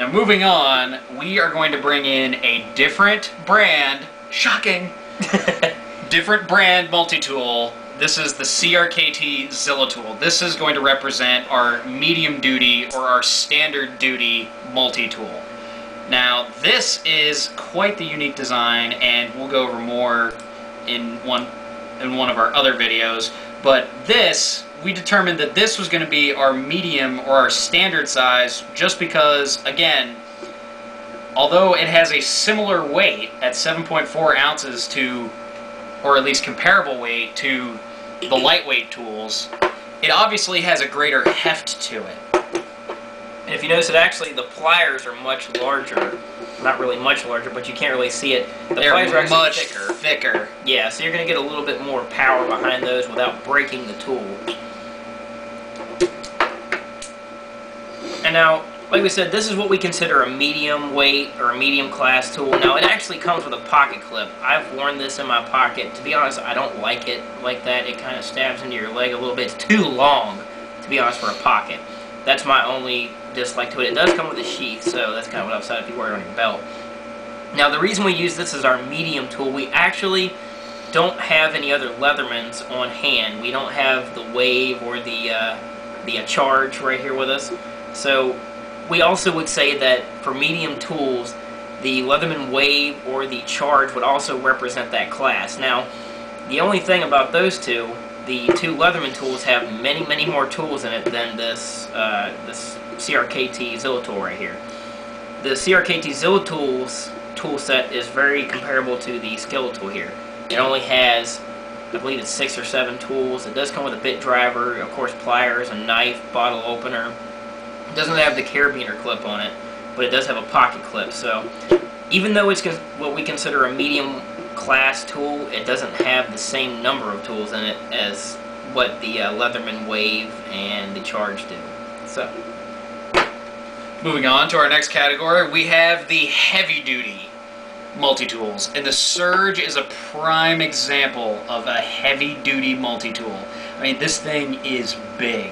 Now moving on, we are going to bring in a different brand, shocking, different brand multi-tool. This is the CRKT Zillitool. This is going to represent our medium duty or our standard duty multi-tool. Now this is quite the unique design, and we'll go over more in one of our other videos, but this, we determined that this was going to be our medium or our standard size just because, again, although it has a similar weight at 7.4 ounces to, or at least comparable weight to the lightweight tools, it obviously has a greater heft to it. And if you notice, it actually, the pliers are much larger. Not really much larger, but you can't really see it. They're pliers are actually much thicker. Yeah, so you're going to get a little bit more power behind those without breaking the tool. And now, like we said, this is what we consider a medium weight or a medium class tool. Now, it actually comes with a pocket clip. I've worn this in my pocket. To be honest, I don't like it like that. It kind of stabs into your leg a little bit. It's too long, to be honest, for a pocket. That's my only dislike to it. It does come with a sheath, so that's kind of what I've said if you wear it on your belt. Now, the reason we use this as our medium tool, we actually don't have any other Leathermans on hand. We don't have the Wave or the Charge right here with us. So we also would say that for medium tools, the Leatherman Wave or the Charge would also represent that class. Now, the only thing about those two, the two Leatherman tools have many, many more tools in it than this CRKT Zillitool right here. The CRKT Zillitool's tool set is very comparable to the Skeletal here. It only has, I believe it's 6 or 7 tools. It does come with a bit driver, of course pliers, a knife, bottle opener. It doesn't have the carabiner clip on it, but it does have a pocket clip. So even though it's what we consider a medium class tool, it doesn't have the same number of tools in it as what the Leatherman Wave and the Charge do. So, moving on to our next category, we have the heavy-duty multi-tools, and the Surge is a prime example of a heavy-duty multi-tool. I mean, this thing is big.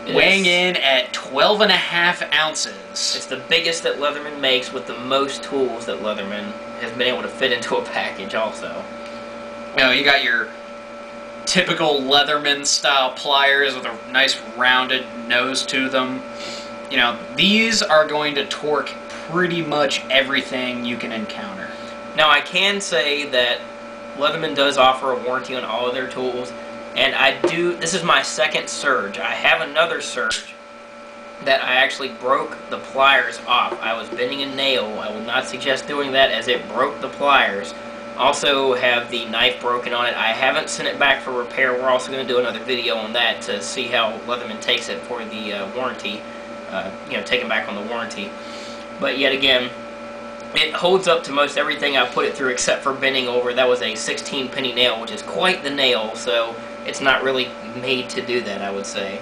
Weighing in at 12.5 ounces. It's the biggest that Leatherman makes, with the most tools that Leatherman has been able to fit into a package also. You know, you got your typical Leatherman style pliers with a nice rounded nose to them. You know, these are going to torque pretty much everything you can encounter. Now, I can say that Leatherman does offer a warranty on all of their tools. And this is my second Surge. I have another Surge that I actually broke the pliers off. I was bending a nail. I would not suggest doing that, as it broke the pliers. Also have the knife broken on it. I haven't sent it back for repair. We're also going to do another video on that to see how Leatherman takes it for the warranty. You know, taken back on the warranty. But yet again, it holds up to most everything I put it through except for bending over. That was a 16 penny nail, which is quite the nail, so it's not really made to do that, I would say.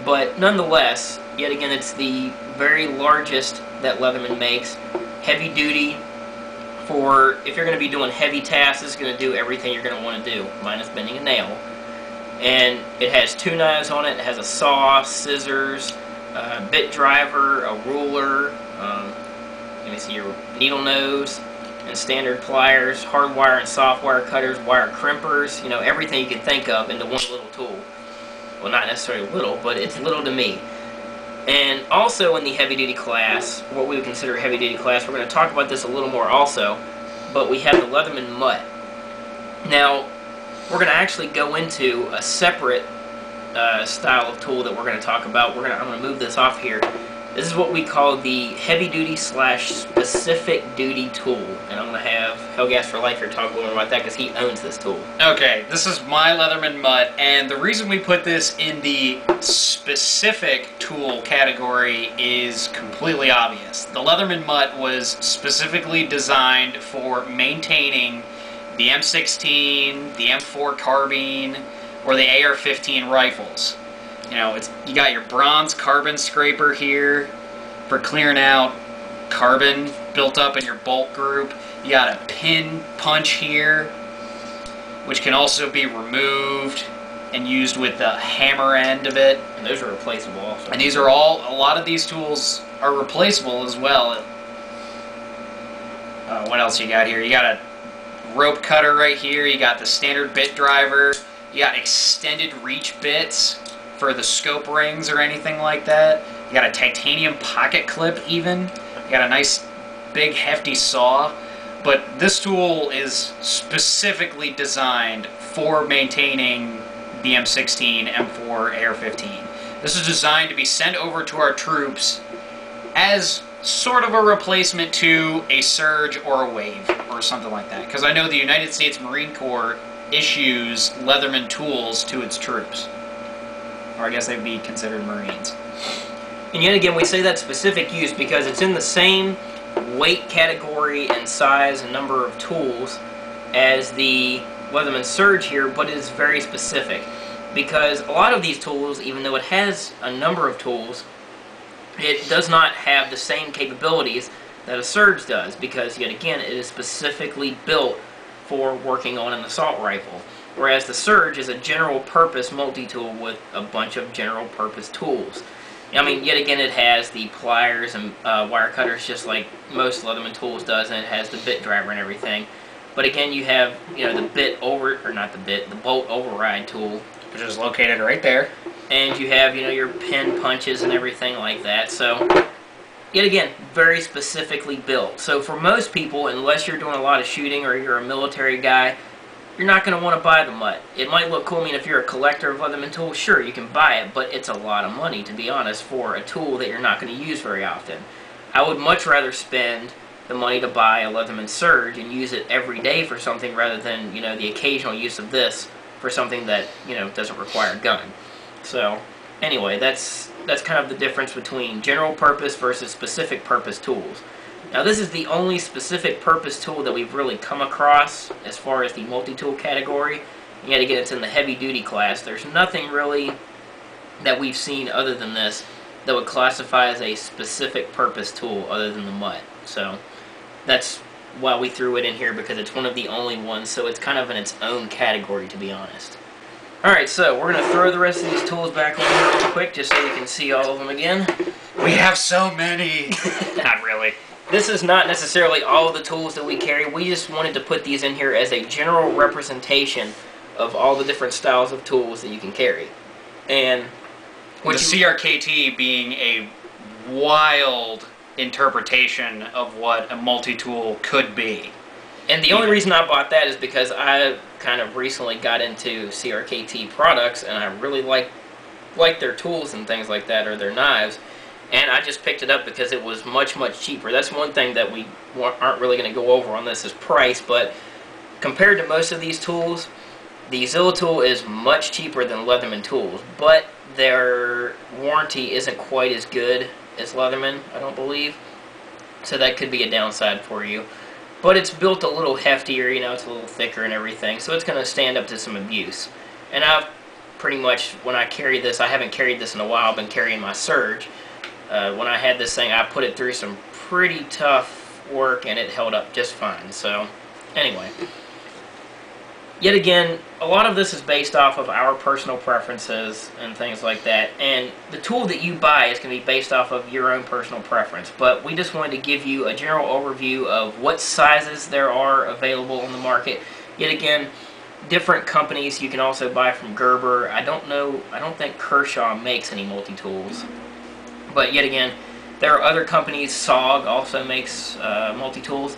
But nonetheless, yet again, it's the very largest that Leatherman makes. Heavy duty. For if you're going to be doing heavy tasks, it's going to do everything you're going to want to do, minus bending a nail. And it has 2 knives on it. It has a saw, scissors, bit driver, a ruler, let me see, your needle nose, and standard pliers, hard wire and soft wire cutters, wire crimpers, you know, everything you can think of into one little tool. Well, not necessarily little, but it's little to me. And also in the heavy-duty class, what we would consider heavy-duty class, we're going to talk about this a little more also, but we have the Leatherman Mutt. Now, we're going to actually go into a separate style of tool that we're going to talk about. I'm going to move this off here. This is what we call the heavy-duty / specific duty tool, and I'm going to have Helgas for Life here talk a little more about that because he owns this tool. Okay, this is my Leatherman Mutt, and the reason we put this in the specific tool category is completely obvious. The Leatherman Mutt was specifically designed for maintaining the M16, the M4 carbine, or the AR-15 rifles. You know, you got your bronze carbon scraper here for clearing out carbon built up in your bolt group. You got a pin punch here, which can also be removed and used with the hammer end of it. And those are replaceable also. And these are all, a lot of these tools are replaceable as well. What else you got here? You got a rope cutter right here. You got the standard bit driver. You got extended reach bits for the scope rings or anything like that. You got a titanium pocket clip even. You got a nice big hefty saw. But this tool is specifically designed for maintaining the M16, M4, AR-15. This is designed to be sent over to our troops as sort of a replacement to a Surge or a Wave or something like that. Because I know the United States Marine Corps issues Leatherman tools to its troops. Or I guess they'd be considered Marines. And yet again, we say that specific use because it's in the same weight category and size and number of tools as the Leatherman Surge here, but it is very specific. Because a lot of these tools, even though it has a number of tools, it does not have the same capabilities that a Surge does, because yet again, it is specifically built for working on an assault rifle. Whereas the Surge is a general purpose multi-tool with a bunch of general purpose tools. I mean, yet again, it has the pliers and wire cutters just like most Leatherman tools does, and it has the bit driver and everything. But again, you have, the bolt override tool, which is located right there. And you have, your pin punches and everything like that. So, yet again, very specifically built. So for most people, unless you're doing a lot of shooting or you're a military guy, you're not going to want to buy the mutt. It might look cool. I mean, if you're a collector of Leatherman tools, sure, you can buy it, but it's a lot of money, to be honest, for a tool that you're not going to use very often. I would much rather spend the money to buy a Leatherman Surge and use it every day for something rather than, the occasional use of this for something that, doesn't require a gun. So, anyway, that's kind of the difference between general purpose versus specific purpose tools. Now, this is the only specific purpose tool that we've really come across as far as the multi-tool category. And yet again, it's in the heavy-duty class. There's nothing really that we've seen other than this that would classify as a specific purpose tool other than the mutt. So, that's why we threw it in here, because it's one of the only ones, so it's kind of in its own category, to be honest. Alright, so we're going to throw the rest of these tools back on here real quick, just so you can see all of them again. We have so many! Not really. This is not necessarily all of the tools that we carry. We just wanted to put these in here as a general representation of all the different styles of tools that you can carry. And the CRKT being a wild interpretation of what a multi-tool could be. And the only reason I bought that is because I kind of recently got into CRKT products, and I really like their tools and things like that, or their knives. And I just picked it up because it was much, much cheaper. That's one thing that we aren't really going to go over on this is price, but compared to most of these tools, the Zilitool is much cheaper than Leatherman tools, but their warranty isn't quite as good as Leatherman, I don't believe. So that could be a downside for you. But it's built a little heftier, it's a little thicker and everything, so it's going to stand up to some abuse. And I've pretty much, when I carry this, I haven't carried this in a while, I've been carrying my Surge. When I had this thing, I put it through some pretty tough work, and it held up just fine. So, anyway. Yet again, a lot of this is based off of our personal preferences and things like that. And the tool that you buy is going to be based off of your own personal preference. But we just wanted to give you a general overview of what sizes there are available on the market. Yet again, different companies you can also buy from Gerber. I don't think Kershaw makes any multi-tools. But yet again, there are other companies. SOG also makes multi-tools.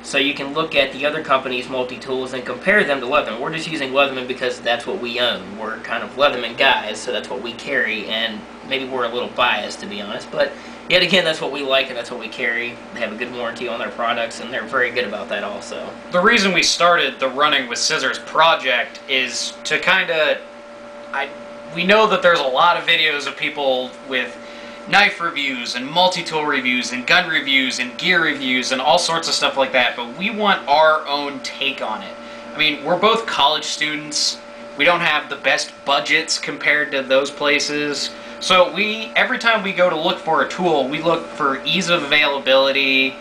So you can look at the other companies' multi-tools and compare them to Leatherman. We're just using Leatherman because that's what we own. We're kind of Leatherman guys, so that's what we carry. And maybe we're a little biased, to be honest. But yet again, that's what we like and that's what we carry. They have a good warranty on their products, and they're very good about that also. The reason we started the Running with Scissors project is to kind of... we know that there's a lot of videos of people with knife reviews and multi-tool reviews and gun reviews and gear reviews and all sorts of stuff like that, but we want our own take on it. I mean, we're both college students. We don't have the best budgets compared to those places. So every time we go to look for a tool, we look for ease of availability,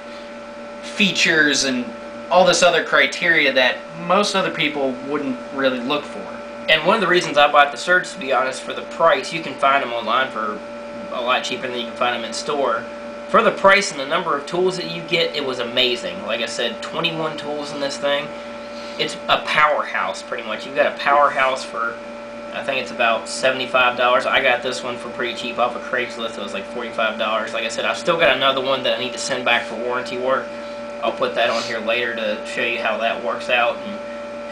features, and all this other criteria that most other people wouldn't really look for. And one of the reasons I bought the Surge, to be honest, for the price, you can find them online for a lot cheaper than you can find them in store For the price and the number of tools that you get, it was amazing. Like I said, 21 tools in this thing. It's a powerhouse, pretty much. You've got a powerhouse for, I think it's about $75. I got this one for pretty cheap off of Craigslist. It was like $45. Like I said, I've still got another one that I need to send back for warranty work. I'll put that on here later to show you how that works out and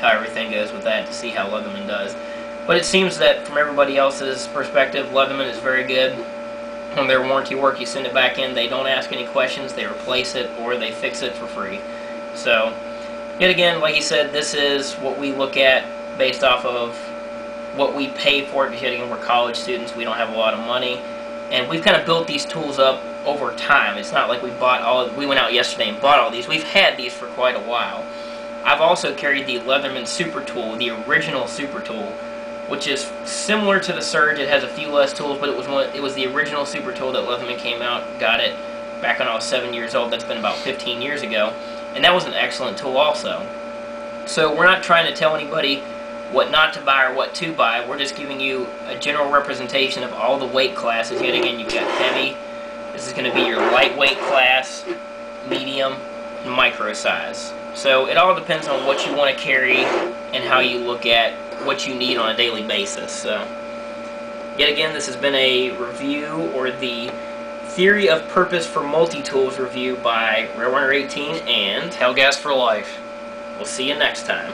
how everything goes with that, to see how Leatherman does. But it seems that from everybody else's perspective, Leatherman is very good. On their warranty work, you send it back in, they don't ask any questions, they replace it, or they fix it for free. So, yet again, like you said, this is what we look at based off of what we pay for it, because yet again, we're college students, we don't have a lot of money, and we've kind of built these tools up over time. It's not like we went out yesterday and bought all these. We've had these for quite a while. I've also carried the Leatherman Super Tool, the original Super Tool, which is similar to the Surge. It has a few less tools, but it was the original Super Tool that Leatherman came out, got it back when I was 7 years old. That's been about 15 years ago, and that was an excellent tool also. So we're not trying to tell anybody what not to buy or what to buy. We're just giving you a general representation of all the weight classes. Yet again, you've got heavy. This is going to be your lightweight class, medium, and micro size. So it all depends on what you want to carry and how you look at what you need on a daily basis. So, yet again, this has been a review, or the Theory of Purpose for Multi-Tools review by Railrunner 18 and Hellgas for Life. We'll see you next time.